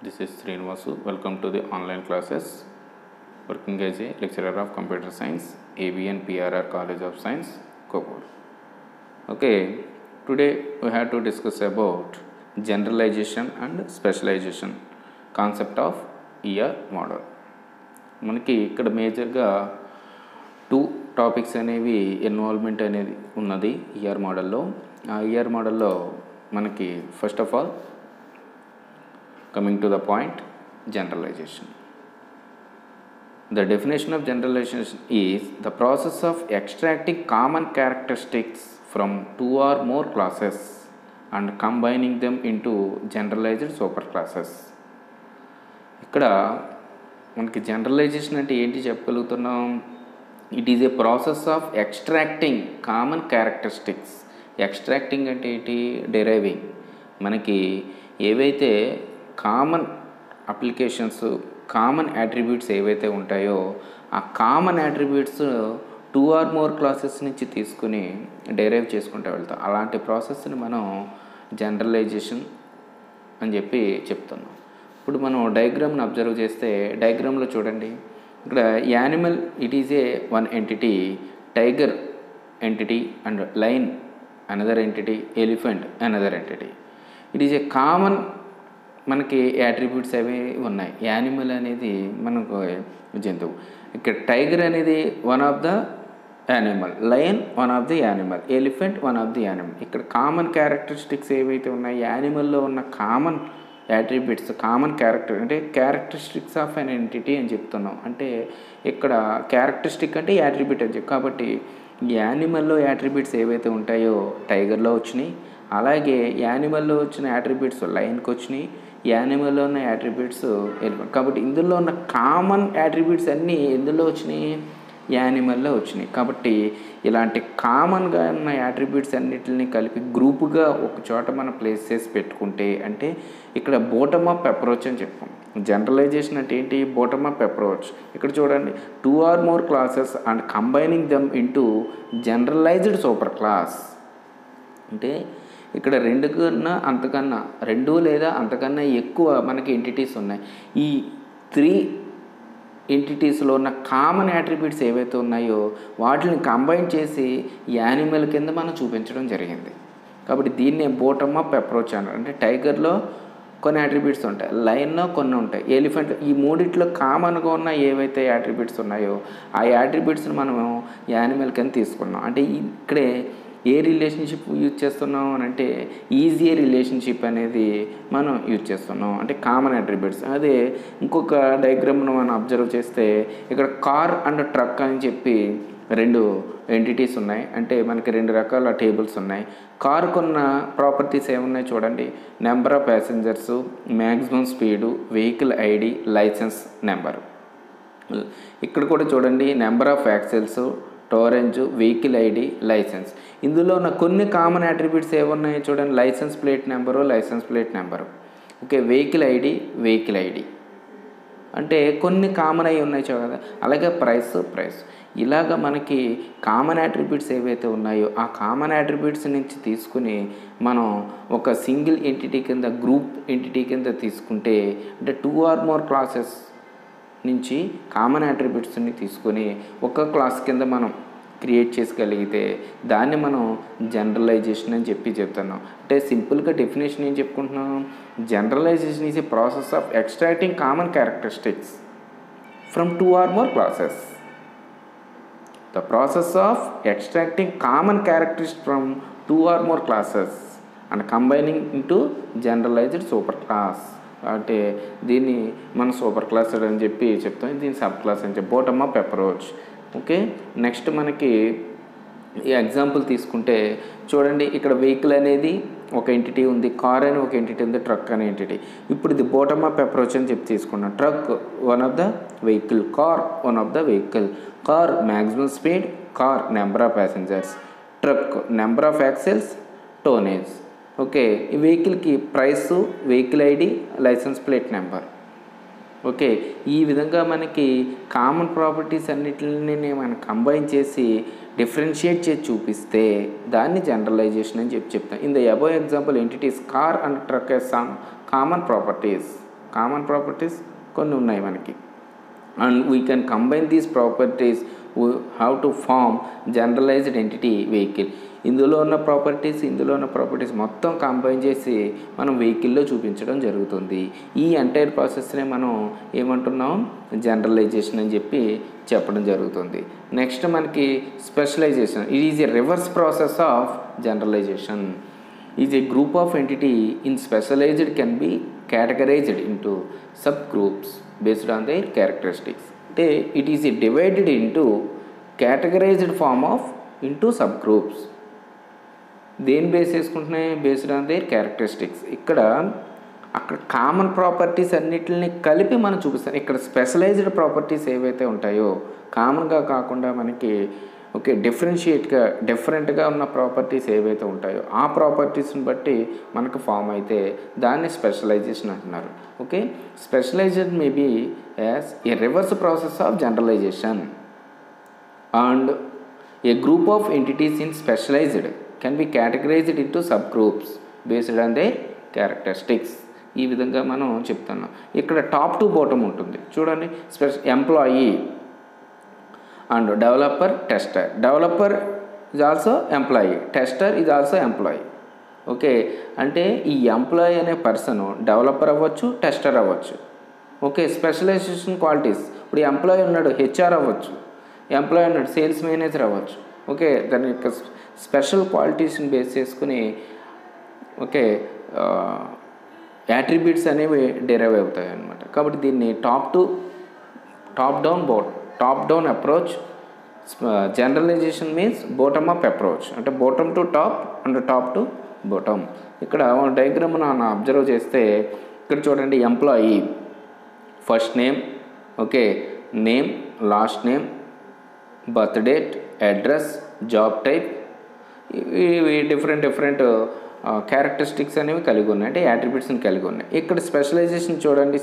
This is Srinivasu. Welcome to the online classes. Working as a lecturer of computer science, ABN PRR College of Science, Kogod. Okay, today we have to discuss about generalization and specialization concept of ER model. మనకి ఇక్కడ మేజర్గా two topics అనేవి involvement అనేది ఉన్నది ER మోడల్లో. ఆ ER మోడల్లో మనకి first of all coming to the point, generalization. The definition of generalization is the process of extracting common characteristics from two or more classes and combining them into generalized superclasses. ఇక్కడ మనకి generalization అంటే ఏంటి చెప్పగలుగుతున్నాం? It is a process of extracting common characteristics. Extracting అంటే ఏంటి? డెరైవింగ్. మనకి ఏవైతే common applications, common attributes ఏవైతే ఉంటాయో ఆ common attributes two or more classes నుంచి తీసుకుని డెరైవ్ చేసుకుంటూ వెళ్తాం. అలాంటి ప్రాసెస్ని మనం జనరలైజేషన్ అని చెప్పి చెప్తున్నాం. ఇప్పుడు మనం డయాగ్రామ్ని అబ్జర్వ్ చేస్తే డయాగ్రామ్లో చూడండి, ఇక్కడ animal it is A one entity, tiger entity and line another entity, elephant another entity. It is a common మనకి యాట్రిబ్యూట్స్ అవి ఉన్నాయి. యానిమల్ అనేది మనకు జంతువు. ఇక్కడ టైగర్ అనేది one of the animal, lion one of the animal, elephant one of the animal. ఇక్కడ common characteristics ఏవైతే ఉన్నాయి, యానిమల్లో ఉన్న కామన్ యాట్రిబ్యూట్స్, కామన్ క్యారెక్టర్ అంటే క్యారెక్టరిస్టిక్స్ ఆఫ్ అన్ ఎంటిటీ అని చెప్తున్నాం. అంటే ఇక్కడ క్యారెక్టరిస్టిక్ అంటే యాట్రిబ్యూట్ అని చెప్పి, కాబట్టి యానిమల్లో యాట్రిబ్యూట్స్ ఏవైతే ఉంటాయో టైగర్లో వచ్చినాయి. అలాగే యానిమల్లో వచ్చిన యాట్రిబ్యూట్స్ లయన్కి వచ్చినాయి, యానిమల్లో ఉన్న యాట్రిబ్యూట్స్ ఎలిఫెంట్. కాబట్టి ఇందులో ఉన్న కామన్ యాట్రిబ్యూట్స్ అన్నీ ఎందులో వచ్చినాయి? యానిమల్లో వచ్చినాయి. కాబట్టి ఇలాంటి కామన్గా ఉన్న యాట్రిబ్యూట్స్ అన్నిటిని కలిపి గ్రూపుగా ఒక చోట మనం ప్లేస్ చేసి పెట్టుకుంటే, అంటే ఇక్కడ బాటమ్ అప్ అప్రోచ్ అని చెప్పాం. జనరలైజేషన్ అంటే ఏంటి? Bottom up approach. ఇక్కడ చూడండి, two or more classes and combining them into generalised super class. అంటే ఇక్కడ రెండు లేదా అంతకన్నా ఎక్కువ మనకి ఎంటిటీస్ ఉన్నాయి. ఈ 3 ఎంటిటీస్లో ఉన్న కామన్ యాట్రిబ్యూట్స్ ఏవైతే ఉన్నాయో వాటిని కంబైన్ చేసి యానిమల్ కింద మనం చూపించడం జరిగింది. కాబట్టి దీన్నే బాటమ్ అప్ అప్రోచ్ అన్నారు. అంటే టైగర్లో కొన్ని యాట్రిబ్యూట్స్ ఉంటాయి, లయన్లో కొన్ని ఉంటాయి, ఎలిఫెంట్, ఈ మూడిట్లో కామన్గా ఉన్న ఏవైతే యాట్రిబ్యూట్స్ ఉన్నాయో ఆ యాట్రిబ్యూట్స్ని మనము యానిమల్ కింద తీసుకున్నాం. అంటే ఇక్కడే ఏ రిలేషన్షిప్ యూజ్ చేస్తున్నాం అని అంటే ఈజీ రిలేషన్షిప్ అనేది మనం యూజ్ చేస్తున్నాం. అంటే కామన్ అట్రిబ్యూట్స్. అదే ఇంకొక డయాగ్రామ్ను మనం అబ్జర్వ్ చేస్తే ఇక్కడ కార్ అండ్ ట్రక్ అని చెప్పి 2 ఎంటిటీస్ ఉన్నాయి. అంటే మనకి 2 రకాల టేబుల్స్ ఉన్నాయి. కారుకున్న ప్రాపర్టీస్ ఏమున్నాయి చూడండి, number of passengers, maximum speed, vehicle ID, license number. ఇక్కడ కూడా చూడండి, number of axles, tonnage, vehicle ID, license. ఇందులో ఉన్న కొన్ని కామన్ అట్రిబ్యూట్స్ ఏమున్నాయో చూడండి, license plate number, okay, vehicle ID అంటే కొన్ని కామన్ అయి ఉన్నాయి చూడ. అలాగే ప్రైస్. ఇలాగ మనకి కామన్ అట్రిబ్యూట్స్ ఏవైతే ఉన్నాయో ఆ కామన్ అట్రిబ్యూట్స్ నుంచి తీసుకుని మనం ఒక సింగిల్ ఎంటిటీ కింద, గ్రూప్ ఎంటిటీ కింద తీసుకుంటే, అంటే 2 ఆర్ మోర్ క్లాసెస్ నుంచి కామన్ అట్రిబ్యూట్స్ని తీసుకొని ఒక క్లాస్ కింద మనం క్రియేట్ చేసుకోగలిగితే దాన్ని మనం జనరలైజేషన్ అని చెప్తున్నాం. అంటే సింపుల్గా డెఫినేషన్ ఏం చెప్పుకుంటున్నాం? Generalisation is a process of extracting common characteristics from 2 or more classes. The process of extracting common characteristics from 2 or more classes and combining into generalised super class. అంటే దీన్ని మనం సూపర్ క్లాస్ అని చెప్పి చెప్తాం, దీన్ని sub class అని చెప్పి bottom up approach. Okay, next మనకి ఈ ఎగ్జాంపుల్ తీసుకుంటే చూడండి, ఇక్కడ వెహికల్ అనేది ఒక ఎంటిటీ ఉంది, కార్ అని ఒక ఎంటిటీ ఉంది, ట్రక్ అనే ఎంటిటీ. ఇప్పుడు ఇది బాటమ్ అప్ అప్రోచ్ అని చెప్పి తీసుకున్నాం. Truck one of the vehicle, car one of the vehicle. Car maximum speed, car number of passengers, truck number of axles, tonnage. Okay, ఈ వెహికల్కి price, vehicle ID, license plate number. Okay, ఈ విధంగా మనకి common properties అన్నిటిని మనం combine చేసి differentiate చేసి చూపిస్తే దాన్ని జనరలైజేషన్ అని చెప్తాం. In the above example entities car and truck has some common properties. Common properties కొన్ని ఉన్నాయి మనకి. And we can combine these properties how to form generalised entity vehicle. ఇందులో ఉన్న ప్రాపర్టీస్ మొత్తం కంబైన్ చేసి మనం వెహికల్లో చూపించడం జరుగుతుంది. ఈ ఎంటైర్ ప్రాసెస్నే మనం ఏమంటున్నాం, జనరలైజేషన్ అని చెప్పడం జరుగుతుంది. నెక్స్ట్ మనకి specialisation. It is a reverse process of generalisation. Is a group of entity in specialised can be categorized into subgroups based on their characteristics. It is divided into categorized form of into subgroups. దేని base చేసుకుంటున్నాయి, based on their characteristics. అక్కడ common properties అన్నిటిని కలిపి మనం చూపిస్తాం. ఇక్కడ specialised properties ఏవైతే ఉంటాయో కామన్గా కాకుండా మనకి డిఫరెంట్గా ఉన్న ప్రాపర్టీస్ ఏవైతే ఉంటాయో ఆ ప్రాపర్టీస్ని బట్టి మనకు ఫామ్ అయితే దాన్ని స్పెషలైజేషన్ అంటున్నారు. Specialisation may be as a reverse process of generalisation and a group of entities in specialised can be categorised into sub groups based on their characteristics. ఈ విధంగా మనం చెప్తున్నాం. ఇక్కడ టాప్ టు బాటమ్ ఉంటుంది చూడండి. Employee and developer, tester. Developer is also employee, tester is also employee. అంటే ఈ employee అనే పర్సన్ డెవలపర్ అవ్వచ్చు, టెస్టర్ అవ్వచ్చు. Specialization qualities. ఇప్పుడు ఎంప్లాయీ ఉన్నాడు, హెచ్ఆర్ అవ్వచ్చు. ఎంప్లాయీ ఉన్నాడు, సేల్స్ మేనేజర్ అవ్వచ్చు. దాని యొక్క స్పెషల్ క్వాలిటీస్ని బేస్ చేసుకుని యాట్రిబ్యూట్స్ అనేవి డెరైవ్ అవుతాయి అన్నమాట. కాబట్టి దీన్ని top down approach. Generalization means bottom up approach, అంటే bottom to top and top to bottom. ఇక్కడ డయాగ్రామ్ మనం అబ్జర్వ్ చేస్తే ఇక్కడ చూడండి, employee first name, name, last name, birth date, address, job type, ఇవి డిఫరెంట్ క్యారెక్టరిస్టిక్స్ అనేవి కలిగి ఉన్నాయి, అంటే యాట్రిబ్యూట్స్ని కలిగి ఉన్నాయి. ఇక్కడ స్పెషలైజేషన్ చూడండి,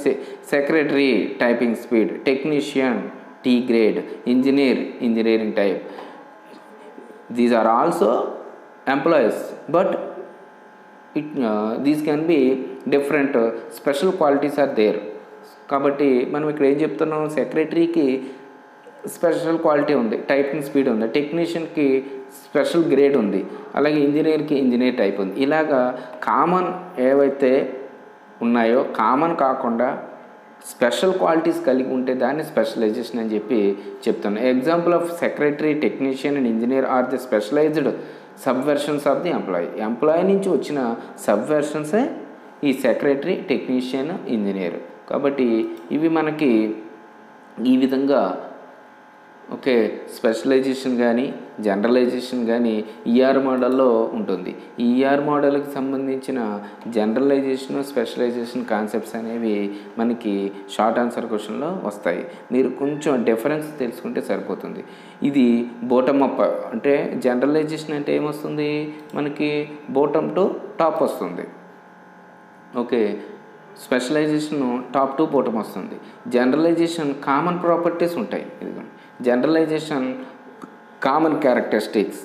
secretary typing speed, technician T grade, engineering type. These are also employees, but these can be different special qualities are there. కాబట్టి మనం ఇక్కడ ఏం చెప్తున్నాం, సెక్రటరీకి స్పెషల్ క్వాలిటీ ఉంది, టైపింగ్ స్పీడ్ ఉంది. టెక్నీషియన్కి స్పెషల్ గ్రేడ్ ఉంది, అలాగే ఇంజనీర్కి ఇంజనీర్ టైప్ ఉంది. ఇలాగా కామన్ ఏవైతే ఉన్నాయో కామన్ కాకుండా స్పెషల్ క్వాలిటీస్ కలిగి ఉంటే దాన్ని స్పెషలైజేషన్ అని చెప్తాను. Example of secretary, technician and engineer are the specialized subversions of the employee నుంచి వచ్చిన సబ్వర్షన్సే ఈ సెక్రటరీ, టెక్నీషియన్, ఇంజనీర్. కాబట్టి ఇవి మనకి ఈ విధంగా స్పెషలైజేషన్ కానీ జనరలైజేషన్ కానీ ఈఆర్ మోడల్లో ఉంటుంది. ఈ ఈఆర్ మోడల్కి సంబంధించిన జనరలైజేషన్, స్పెషలైజేషన్ కాన్సెప్ట్స్ అనేవి మనకి షార్ట్ ఆన్సర్ క్వశ్చన్లో వస్తాయి. మీరు కొంచెం డిఫరెన్స్ తెలుసుకుంటే సరిపోతుంది. ఇది బాటమ్ అప్, అంటే జనరలైజేషన్ అంటే ఏమొస్తుంది మనకి, బాటమ్ టు టాప్ వస్తుంది. స్పెషలైజేషన్ టాప్ టు బాటమ్ వస్తుంది. జనరలైజేషన్ కామన్ ప్రాపర్టీస్ ఉంటాయి. ఇదిగోండి, generalisation common characteristics.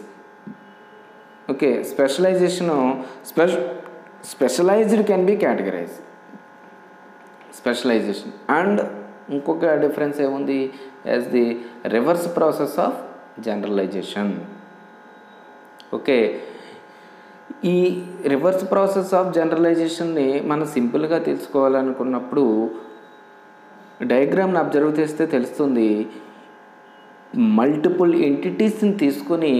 Specialisation specialised can be categorise specialisation. And ఇంకొక డిఫరెన్స్ ఏముంది, as the reverse process of generalisation. ఈ రివర్స్ ప్రాసెస్ ఆఫ్ జనరలైజేషన్ని మనం సింపుల్గా తెలుసుకోవాలనుకున్నప్పుడు డయాగ్రామ్ని అబ్జర్వ్ చేస్తే తెలుస్తుంది. మల్టిపుల్ ఎంటిటీస్ని తీసుకొని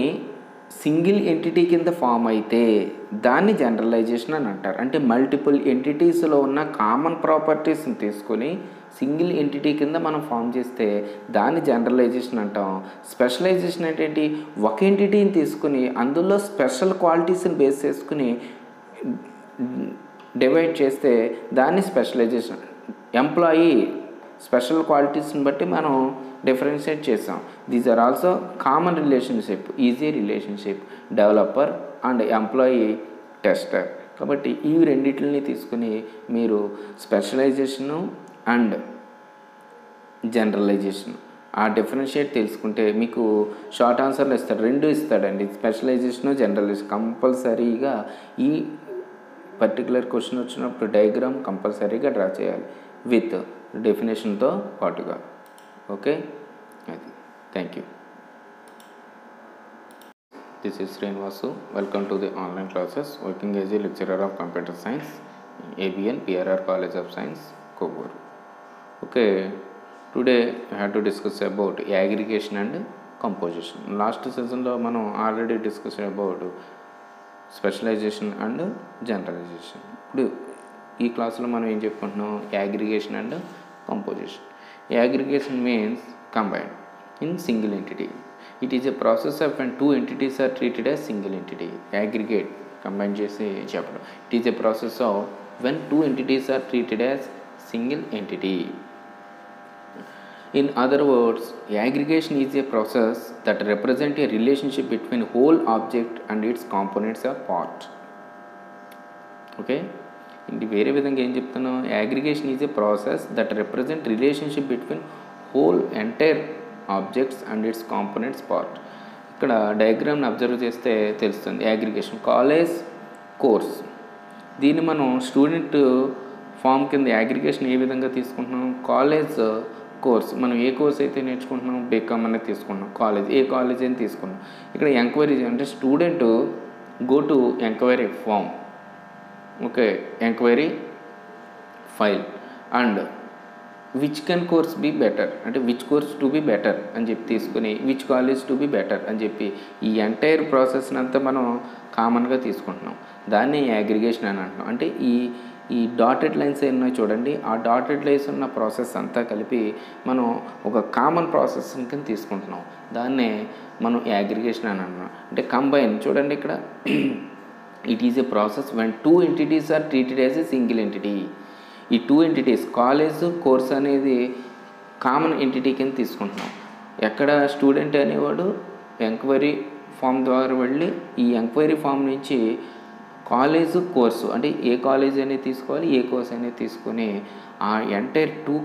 సింగిల్ ఎంటిటీ కింద ఫామ్ అయితే దాన్ని జనరలైజేషన్ అని అంటారు. అంటే మల్టిపుల్ ఎంటిటీస్లో ఉన్న కామన్ ప్రాపర్టీస్ని తీసుకొని సింగిల్ ఎంటిటీ కింద మనం ఫామ్ చేస్తే దాన్ని జనరలైజేషన్ అంటాం. స్పెషలైజేషన్ ఏంటి, ఒక ఎంటిటీని తీసుకుని అందులో స్పెషల్ క్వాలిటీస్ని బేస్ చేసుకుని డివైడ్ చేస్తే దాన్ని స్పెషలైజేషన్. ఎంప్లాయీ స్పెషల్ క్వాలిటీస్ని బట్టి మనం డిఫరెన్షియేట్ చేసాం. These are also common relationship, is a relationship, developer and employee, tester. కాబట్టి ఈ రెండింటిని తీసుకుని మీరు స్పెషలైజేషను అండ్ జనరలైజేషన్ ఆ డిఫరెన్షియేట్ తెలుసుకుంటే మీకు షార్ట్ ఆన్సర్లు ఇస్తాడు, రెండు ఇస్తాడండి, స్పెషలైజేషను జనరలైజేషన్. కంపల్సరీగా ఈ పర్టికులర్ క్వశ్చన్ వచ్చినప్పుడు డయాగ్రామ్ కంపల్సరీగా డ్రా చేయాలి. విత్ డెఫినేషన్తో పాటుగా. ఓకే, అది. Thank you. This is Srinivasu. Welcome to the online classes. Working as a lecturer of computer science, ABN PRR College of Science, Koguru. Okay, today I have to discuss about aggregation and composition. Last session lo manam already discussed about specialization and generalization. ఇప్పుడు ఈ క్లాస్లో మనం ఏం చెప్పుకుంటున్నాం? aggregation and composition. Aggregation means combined in single entity. It is a process of when two entities are treated as single entity. Aggregate combine చేసి చెప్పడం. It is a process of when two entities are treated as single entity. In other words, aggregation is a process that represents a relationship between whole object and its components or part. Okay, ఇది వేరే విధంగా ఏం చెప్తున్నాం? aggregation is a process that represents relationship between whole entire objects and it's components part. ఇక్కడ డయాగ్రామ్ని observe చేస్తే తెలుస్తుంది. Aggregation college course, దీన్ని మనం స్టూడెంట్ ఫామ్ కింద అగ్రిగేషన్ ఏ విధంగా తీసుకుంటున్నాం? కాలేజ్ కోర్స్, మనం ఏ కోర్స్ అయితే నేర్చుకుంటున్నాం? బీకామ్ అనేది తీసుకుంటున్నాం. కాలేజ్, ఏ కాలేజ్ అని తీసుకున్నాం. ఇక్కడ ఎంక్వైరీ అంటే student go to enquiry form. Okay, enquiry file and which can course be better అంటే which course to be better అని చెప్పి తీసుకుని which college to be better అని చెప్పి ఈ ఎంటైర్ ప్రాసెస్ని అంతా మనం కామన్గా తీసుకుంటున్నాం. దాన్ని అగ్రిగేషన్ అని అంటున్నాం. అంటే ఈ డాటెడ్ లైన్స్ ఏమన్నాయి చూడండి, ఆ డాటెడ్ లైన్స్ ఉన్న ప్రాసెస్ అంతా కలిపి మనం ఒక కామన్ ప్రాసెస్ కింద తీసుకుంటున్నాం. దాన్నే మనం అగ్రిగేషన్ అని అంటున్నాం. అంటే కంబైన్ చూడండి ఇక్కడ, it is a process when two entities are treated as a single entity. ఈ టూ ఎంటిటీస్ కాలేజ్ కోర్స్ అనేది కామన్ ఎంటిటీ కింద తీసుకుంటున్నాం. ఎక్కడ స్టూడెంట్ అనేవాడు ఎంక్వైరీ ఫామ్ ద్వారా వెళ్ళి ఈ ఎంక్వైరీ ఫామ్ నుంచి కాలేజ్ కోర్సు అంటే ఏ కాలేజ్ అనేది తీసుకోవాలి, ఏ కోర్స్ అనేది తీసుకొని ఆ ఎంటైర్ టూ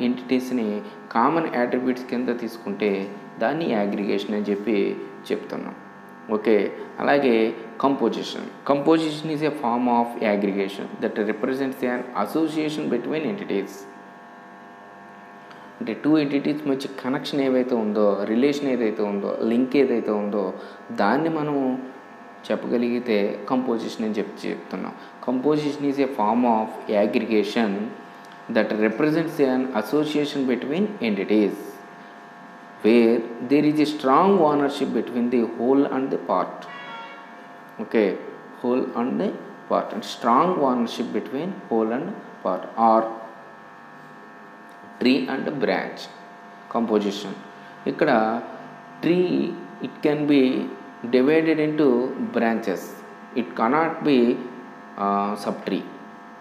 ఎంటిటీస్ని కామన్ యాట్రిబ్యూట్స్ కింద తీసుకుంటే దాన్ని అగ్రిగేషన్ అని చెప్పి చెప్తున్నాం. ఓకే, అలాగే composition is a form of aggregation that represents an association between entities. అంటే టూ ఎంటిటీస్ మధ్య కనెక్షన్ ఏదైతే ఉందో, రిలేషన్ ఏదైతే ఉందో, లింక్ ఏదైతే ఉందో దాన్ని మనం చెప్పగలిగితే కంపోజిషన్ అని చెప్తున్నాం. Composition is a form of aggregation that represents an association between entities where there is a strong ownership between the whole and the part. Okay, whole and the part, and strong ownership between whole and part, or tree and branch. Composition, ikkada tree, it can be divided into branches, it cannot be sub tree.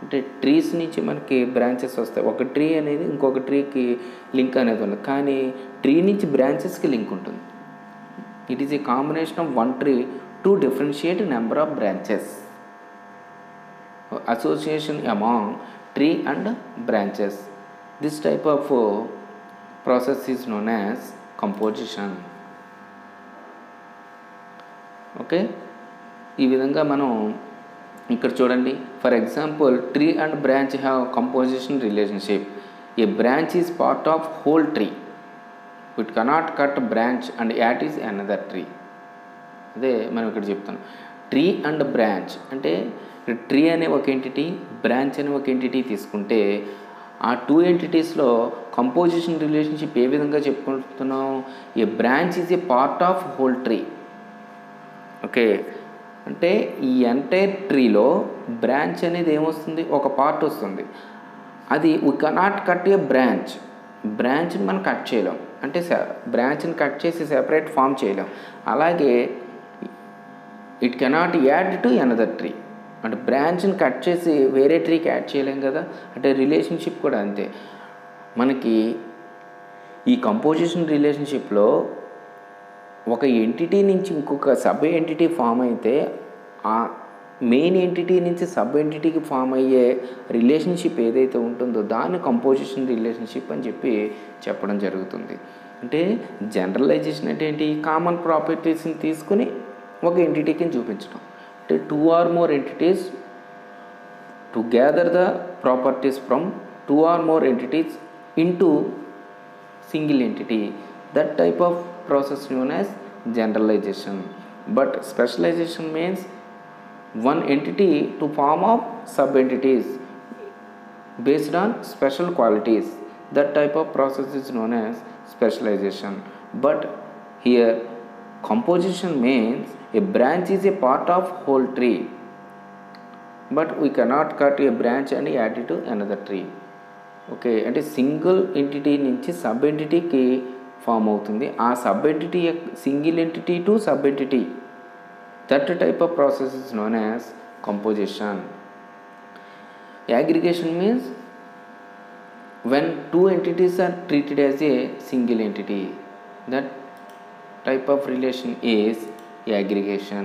అంటే trees నుంచి మనకి branches వస్తాయి. ఒక tree అనేది ఇంకొక ట్రీకి link అనేది ఉంది, కానీ ట్రీ నుంచి బ్రాంచెస్కి లింక్ ఉంటుంది. It is a combination of one tree to differentiate number of branches. Association among tree and branches. This type of process is known as composition. Okay, ఈ విధంగా మనం ఇక్కడ చూడండి. For example, tree and branch have composition relationship. A branch is part of whole tree, it cannot cut branch and at is another tree. అదే మనం ఇక్కడ చెప్తాను. Tree and branch అంటే ట్రీ అనే ఒక ఎంటిటీ, బ్రాంచ్ అనే ఒక ఎంటిటీ తీసుకుంటే ఆ టూ ఎంటిటీస్లో కంపోజిషన్ రిలేషన్షిప్ ఏ విధంగా చెప్పుకుంటున్నాం? A branch is a part of whole tree. Okay, అంటే ఈ ఎంటైర్ ట్రీలో బ్రాంచ్ అనేది ఏమొస్తుంది? ఒక పార్ట్ వస్తుంది. అది we cannot cut a branch, బ్రాంచ్ని మనం కట్ చేయలేం. అంటే బ్రాంచ్ని కట్ చేసి సెపరేట్ ఫామ్ చేయలేం. అలాగే it cannot add to another tree, అంటే బ్రాంచ్ని కట్ చేసి వేరే ట్రీకి యాడ్ చేయలేం కదా. అంటే రిలేషన్షిప్ కూడా అంతే. మనకి ఈ కంపోజిషన్ రిలేషన్షిప్లో ఒక ఎంటిటీ నుంచి ఇంకొక సబ్ ఎంటిటీ ఫామ్ అయితే ఆ మెయిన్ ఎంటిటీ నుంచి సబ్ ఎంటిటీకి ఫామ్ అయ్యే రిలేషన్షిప్ ఏదైతే ఉంటుందో దాన్ని కంపోజిషన్ రిలేషన్షిప్ అని చెప్పి చెప్పడం జరుగుతుంది. అంటే జనరలైజేషన్ అంటే ఏంటి? కామన్ ప్రాపర్టీస్ని తీసుకుని ఒక ఎంటిటీకి చూపించడం. Two or more entities to gather the properties from two or more entities into single entity. That type of process known as generalization. But specialization means one entity to form of sub-entities based on special qualities. That type of process is known as specialization. But here composition means a branch is a part of whole tree, but we cannot cut a branch and add it to another tree. Okay, అంటే single entity నుంచి sub ఎంటిటీకి form అవుతుంది. ఆ sub entity single entity to sub entity, that type of process is known as composition. Aggregation means when two entities are treated as a single entity, that type of relation is aggregation.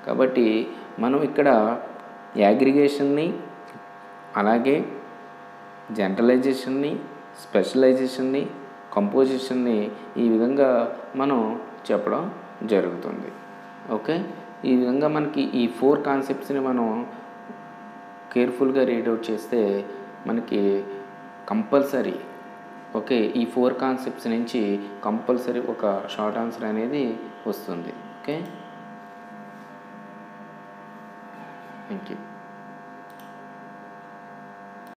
కాబట్టి మనం ఇక్కడ అగ్రిగేషన్ని అలాగే జనరలైజేషన్ని, స్పెషలైజేషన్ని, కంపోజిషన్ని ఈ విధంగా మనం చెప్పడం జరుగుతుంది. Okay, ఈ విధంగా మనకి ఈ 4 కాన్సెప్ట్స్ని మనం కేర్ఫుల్గా రీడౌట్ చేస్తే మనకి కంపల్సరీ, ఓకే, ఈ 4 కాన్సెప్ట్స్ నుంచి కంపల్సరీ ఒక షార్ట్ ఆన్సర్ అనేది వస్తుంది. Okay, thank you.